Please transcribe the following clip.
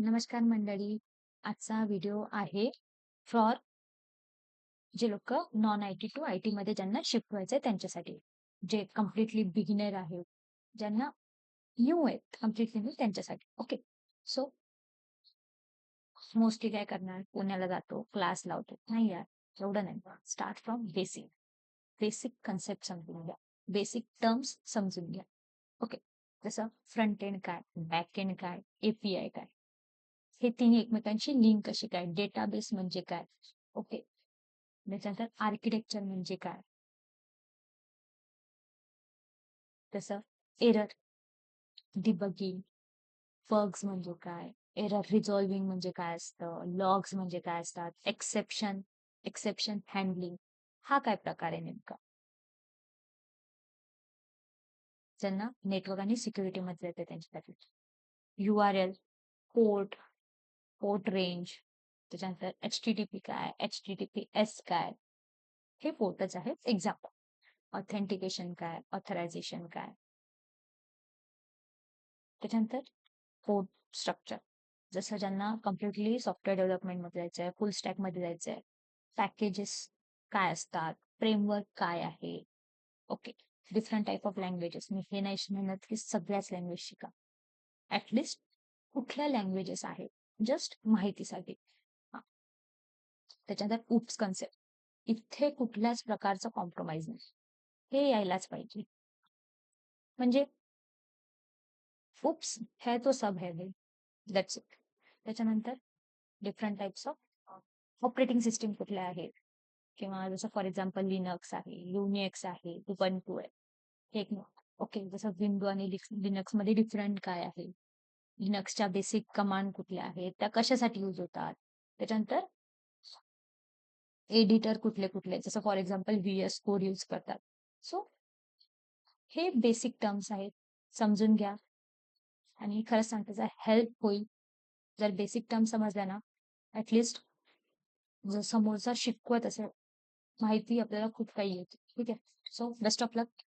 नमस्कार मंडळी. आजचा व्हिडिओ आहे फॉर जे लोक non I T to I T मध्ये ज्यांना शिफ्ट व्हायचंय त्यांच्यासाठी, जे कम्प्लिटली बिगिनर आहेत, ज्यांना न्यू आहेत कम्प्लिटली त्यांच्यासाठी. ओके, सो मोस्टली काय करणार, पुण्याला जातो, क्लास लावतो, नाही यार एवढं नाही. Start from basic. Basic concept समजून घ्या, बेसिक टर्म्स समजून घ्या. ओके, जसं फ्रंट एंड काय, बॅक एंड काय, एपीआय काय, हे तिन्ही एकमेकांची लिंक कशी काय, डेटाबेस म्हणजे काय. ओके, त्याच्यानंतर आर्किटेक्चर म्हणजे काय, तसं एरर डिबगिंग, बग्स म्हणजे काय, एरर रिझॉल्विंग म्हणजे काय असतं, लॉग्स म्हणजे काय असतात, एक्सेप्शन एक्सेप्शन हँडलिंग हा काय प्रकार आहे नेमका. ज्यांना नेटवर्क आणि सिक्युरिटी मध्ये येते त्यांच्यासाठी URL, पोर्ट, पोर्ट रेंज, त्याच्यानंतर HTTP काय, HTTPS काय, हे पोर्टच आहेत. एक्झाम्पल ऑथेंटिकेशन काय, ऑथरायझेशन काय. त्याच्यानंतर कोड स्ट्रक्चर, जसं ज्यांना कम्प्लिटली सॉफ्टवेअर डेव्हलपमेंट मध्ये जायचंय, फुल स्टॅक मध्ये जायचंय, पॅकेजेस काय असतात, फ्रेमवर्क काय आहे. Okay, different type of languages. मी हे नाही म्हणत की सगळ्याच लँग्वेज शिका, ऍटलिस्ट कुठल्या लँग्वेजेस आहेत जस्ट माहितीसाठी. हा. त्याच्यानंतर उप्स कन्सेप्ट, इथे कुठल्याच प्रकारचं कॉम्प्रोमाइज नाही, हे यायलाच पाहिजे. म्हणजे उप्स है तो सब है भाई, दॅट्स इट. त्याच्यानंतर different types of operating system कुठल्या आहेत, किंवा जसं फॉर एक्झाम्पल लिनक्स आहे, युनिक्स आहे, उबंटू आहे, हे एक. ओके, जसं विंडो आणि लिनक्स मध्ये डिफरंट काय आहे, लिनक्सच्या बेसिक कमांड कुठल्या आहेत, त्या कशासाठी यूज होतात. त्याच्यानंतर एडिटर कुठले कुठले, जसं for example VS code use करतात. सो हे बेसिक टर्म्स आहेत, समजून घ्या. आणि खरंच सांगते, जर हेल्प होईल जर बेसिक टर्म समजल्या ना, ऍटलिस्ट जर समोरचा शिकवत असेल, माहिती आपल्याला खूप काही येते. ठीक आहे, सो बेस्ट ऑफ लक.